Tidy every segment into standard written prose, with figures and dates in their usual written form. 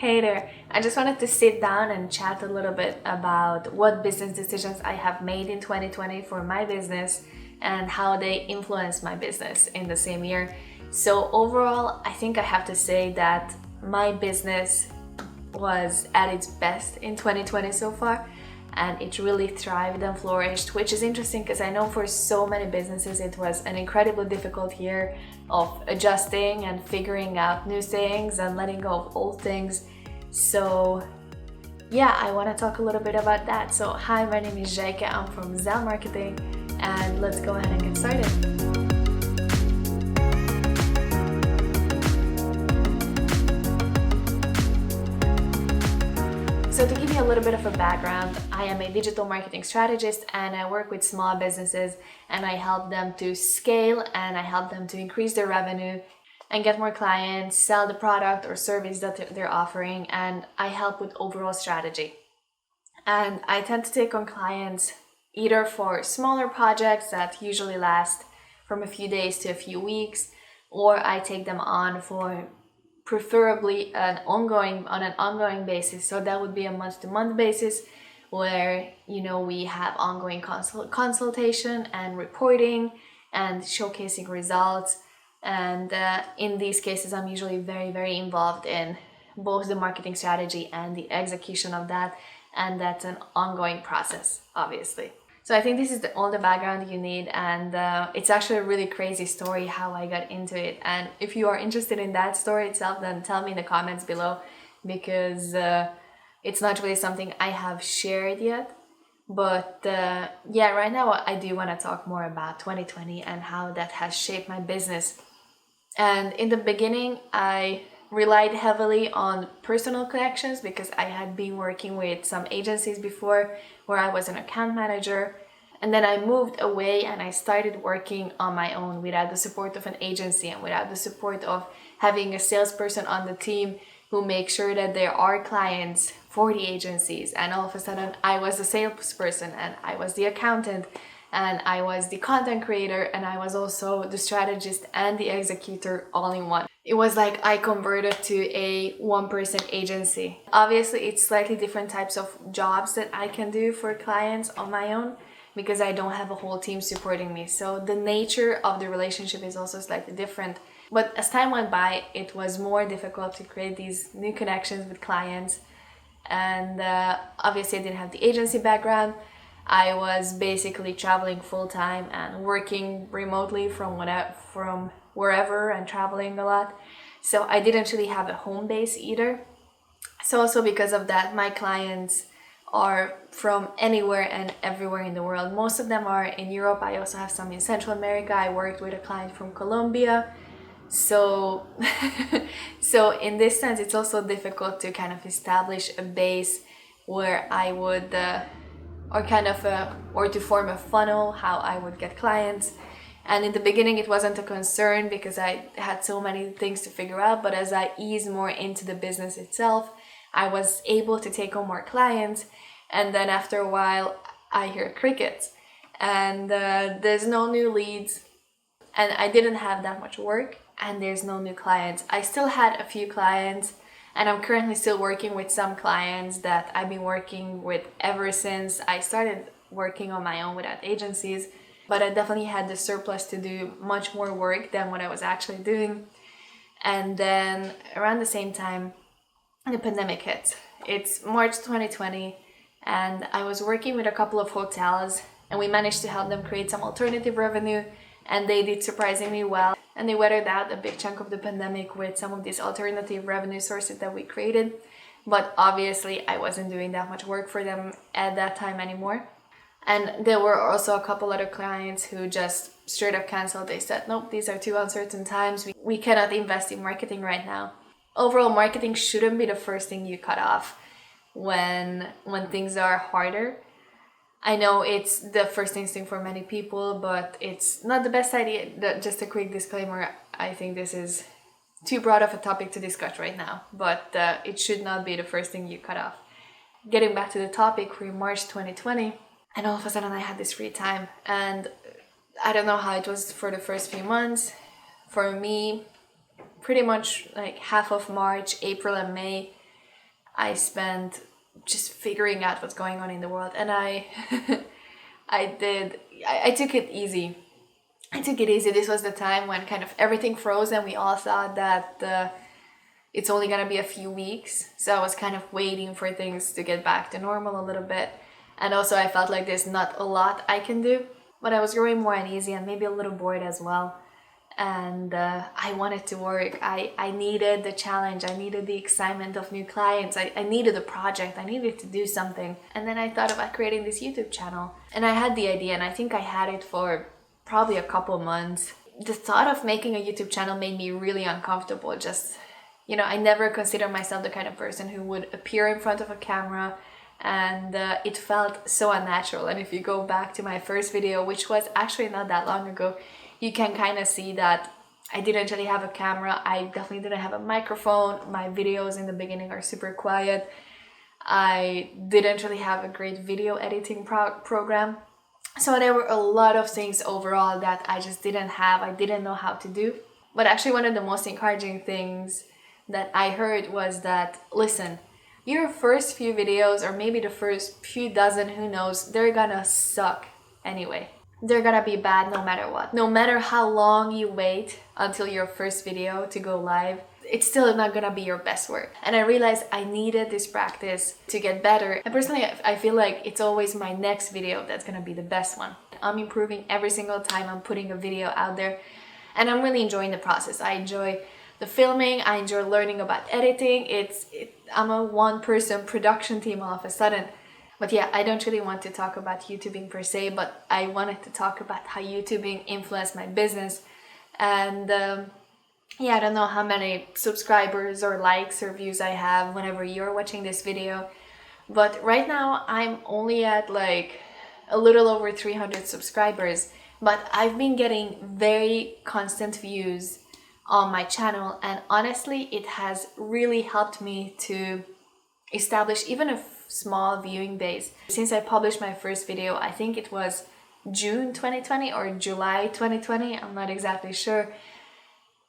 Hey there, I just wanted to sit down and chat a little bit about what business decisions I have made in 2020 for my business and how they influenced my business in the same year. So overall, I think I have to say that my business was at its best in 2020 so far, and it really thrived and flourished, which is interesting because I know for so many businesses it was an incredibly difficult year of adjusting and figuring out new things and letting go of old things. So yeah, I want to talk a little bit about that. So hi, my name is Zselyke, I'm from Zell Marketing, and let's go ahead and get started. So to give you a little bit of a background, I am a digital marketing strategist and I work with small businesses and I help them to scale and I help them to increase their revenue and get more clients, sell the product or service that they're offering, and I help with overall strategy. And I tend to take on clients either for smaller projects that usually last from a few days to a few weeks, or I take them on for preferably on an ongoing basis. So that would be a month-to-month basis where we have ongoing consultation and reporting and showcasing results. And in these cases, I'm usually very, very involved in both the marketing strategy and the execution of that. And that's an ongoing process, obviously. So I think this is all the background you need, and it's actually a really crazy story how I got into it. And if you are interested in that story itself, then tell me in the comments below, because it's not really something I have shared yet. But yeah, right now I do want to talk more about 2020 and how that has shaped my business. And in the beginning, I relied heavily on personal connections because I had been working with some agencies before where I was an account manager. And then I moved away and I started working on my own without the support of an agency and without the support of having a salesperson on the team who makes sure that there are clients for the agencies. And all of a sudden I was the salesperson and I was the accountant and I was the content creator and I was also the strategist and the executor all in one. It was like I converted to a one-person agency. Obviously, it's slightly different types of jobs that I can do for clients on my own because I don't have a whole team supporting me. So the nature of the relationship is also slightly different. But as time went by, it was more difficult to create these new connections with clients. And obviously, I didn't have the agency background. I was basically traveling full-time and working remotely from wherever and traveling a lot. So I didn't really have a home base either. So also because of that, my clients are from anywhere and everywhere in the world. Most of them are in Europe. I also have some in Central America. I worked with a client from Colombia. So in this sense, it's also difficult to kind of establish a base where I would, or to form a funnel, how I would get clients. And in the beginning, it wasn't a concern because I had so many things to figure out. But as I eased more into the business itself, I was able to take on more clients. And then after a while, I hear crickets and there's no new leads. And I didn't have that much work and there's no new clients. I still had a few clients and I'm currently still working with some clients that I've been working with ever since I started working on my own without agencies. But I definitely had the surplus to do much more work than what I was actually doing. And then around the same time, the pandemic hit. It's March 2020, and I was working with a couple of hotels, and we managed to help them create some alternative revenue, and they did surprisingly well. And they weathered out a big chunk of the pandemic with some of these alternative revenue sources that we created. But obviously, I wasn't doing that much work for them at that time anymore. And there were also a couple other clients who just straight up canceled. They said, nope, these are too uncertain times. We cannot invest in marketing right now. Overall, marketing shouldn't be the first thing you cut off when things are harder. I know it's the first instinct for many people, but it's not the best idea. Just a quick disclaimer, I think this is too broad of a topic to discuss right now, but it should not be the first thing you cut off. Getting back to the topic, we're in March 2020. And all of a sudden I had this free time, and I don't know how it was for the first few months. For me, pretty much like half of March, April and May, I spent just figuring out what's going on in the world. And I I took it easy. I took it easy. This was the time when kind of everything froze and we all thought that it's only gonna be a few weeks. So I was kind of waiting for things to get back to normal a little bit. And also I felt like there's not a lot I can do. But I was growing more uneasy and maybe a little bored as well. And I wanted to work. I needed the challenge. I needed the excitement of new clients. I needed a project. I needed to do something. And then I thought about creating this YouTube channel. And I had the idea, and I think I had it for probably a couple months. The thought of making a YouTube channel made me really uncomfortable. Just, I never considered myself the kind of person who would appear in front of a camera, and it felt so unnatural. And if you go back to my first video, which was actually not that long ago, you can kind of see that I didn't really have a camera. I definitely didn't have a microphone. My videos in the beginning are super quiet. I didn't really have a great video editing program. So there were a lot of things overall that I just didn't have. I didn't know how to do. But actually one of the most encouraging things that I heard was that, listen, your first few videos, or maybe the first few dozen, who knows, they're gonna suck anyway. They're gonna be bad no matter what. No matter how long you wait until your first video to go live, it's still not gonna be your best work. And I realized I needed this practice to get better. And personally, I feel like it's always my next video that's gonna be the best one. I'm improving every single time I'm putting a video out there. And I'm really enjoying the process. I enjoy the filming, I enjoy learning about editing. I'm a one-person production team all of a sudden. But yeah, I don't really want to talk about YouTubing per se, but I wanted to talk about how YouTubing influenced my business. And I don't know how many subscribers or likes or views I have whenever you're watching this video. But right now I'm only at like a little over 300 subscribers. But I've been getting very constant views on my channel. And honestly, it has really helped me to establish even a small viewing base. Since I published my first video, I think it was June 2020 or July 2020, I'm not exactly sure.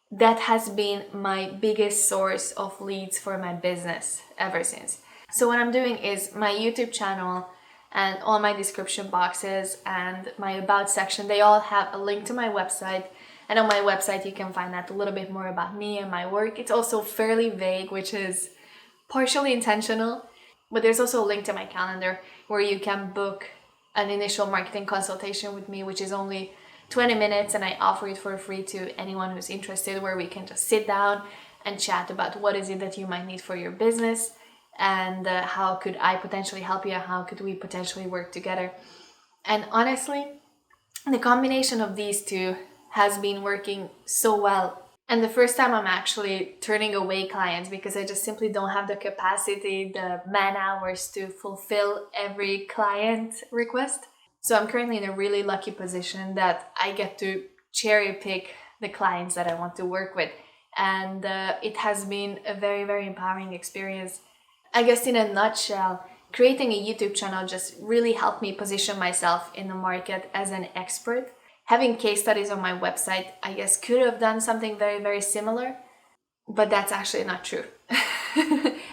That has been my biggest source of leads for my business ever since. So what I'm doing is my YouTube channel and all my description boxes and my about section, they all have a link to my website. And on my website, you can find out a little bit more about me and my work. It's also fairly vague, which is partially intentional. But there's also a link to my calendar where you can book an initial marketing consultation with me, which is only 20 minutes, and I offer it for free to anyone who's interested, where we can just sit down and chat about what is it that you might need for your business, and how could I potentially help you, and how could we potentially work together. And honestly, the combination of these two has been working so well. And the first time I'm actually turning away clients because I just simply don't have the capacity, the man hours to fulfill every client request. So I'm currently in a really lucky position that I get to cherry pick the clients that I want to work with. And it has been a very, very empowering experience. I guess in a nutshell, creating a YouTube channel just really helped me position myself in the market as an expert. Having case studies on my website, I guess, could have done something very, very similar, but that's actually not true.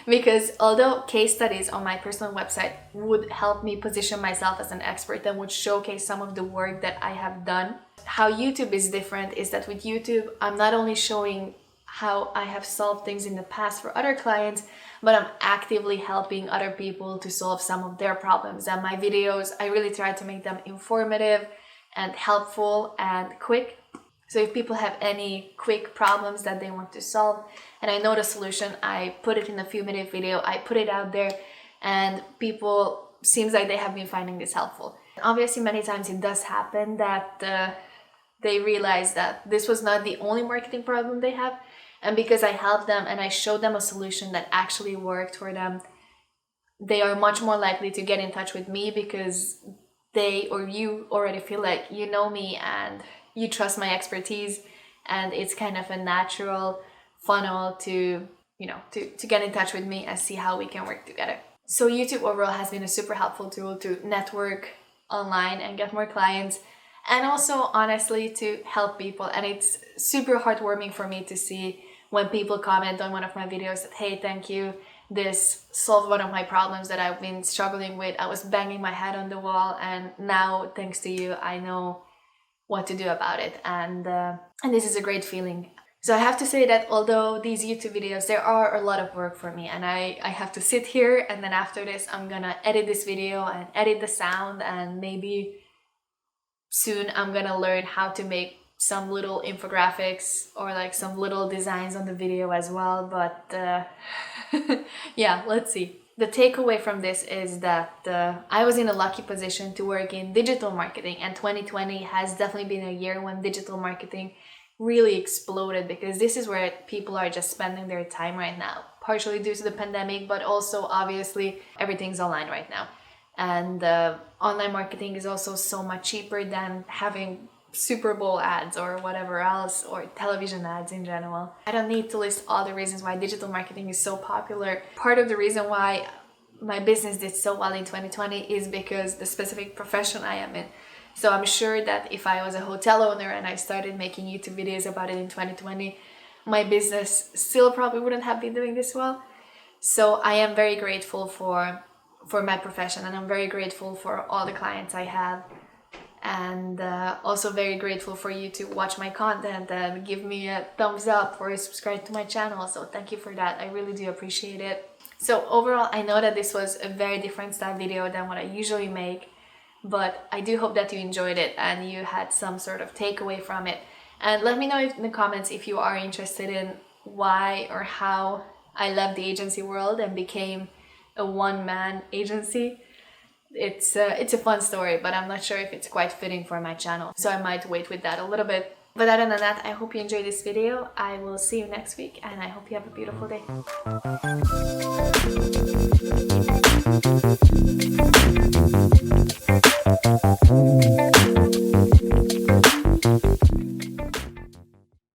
Because although case studies on my personal website would help me position myself as an expert and would showcase some of the work that I have done, how YouTube is different is that with YouTube, I'm not only showing how I have solved things in the past for other clients, but I'm actively helping other people to solve some of their problems. And my videos, I really try to make them informative and helpful and quick. So if people have any quick problems that they want to solve and I know the solution, I put it in a few minute video, I put it out there, and people seems like they have been finding this helpful. Obviously many times it does happen that they realize that this was not the only marketing problem they have, and because I helped them and I showed them a solution that actually worked for them, they are much more likely to get in touch with me because they or you already feel like you know me and you trust my expertise, and it's kind of a natural funnel to get in touch with me and see how we can work together. So YouTube overall has been a super helpful tool to network online and get more clients, and also honestly to help people. And it's super heartwarming for me to see when people comment on one of my videos that, hey, thank you, this solved one of my problems that I've been struggling with. I was banging my head on the wall, and now thanks to you, I know what to do about it, and this is a great feeling. So I have to say that although these YouTube videos, there are a lot of work for me, and I have to sit here, and then after this I'm gonna edit this video and edit the sound, and maybe soon I'm gonna learn how to make some little infographics or like some little designs on the video as well, but yeah, let's see. The takeaway from this is that I was in a lucky position to work in digital marketing, and 2020 has definitely been a year when digital marketing really exploded, because this is where people are just spending their time right now, partially due to the pandemic, but also obviously everything's online right now. And online marketing is also so much cheaper than having Super Bowl ads or whatever else, or television ads in general. I don't need to list all the reasons why digital marketing is so popular. Part of the reason why my business did so well in 2020 is because the specific profession I am in. So I'm sure that if I was a hotel owner and I started making YouTube videos about it in 2020, my business still probably wouldn't have been doing this well. So I am very grateful for my profession, and I'm very grateful for all the clients I have, and also very grateful for you to watch my content and give me a thumbs up or subscribe to my channel. So thank you for that. I really do appreciate it. So overall, I know that this was a very different style video than what I usually make, but I do hope that you enjoyed it and you had some sort of takeaway from it. And let me know in the comments if you are interested in why or how I left the agency world and became a one-man agency. It's a fun story, but I'm not sure if it's quite fitting for my channel, so I might wait with that a little bit. But other than that, I hope you enjoyed this video. I will see you next week, and I hope you have a beautiful day.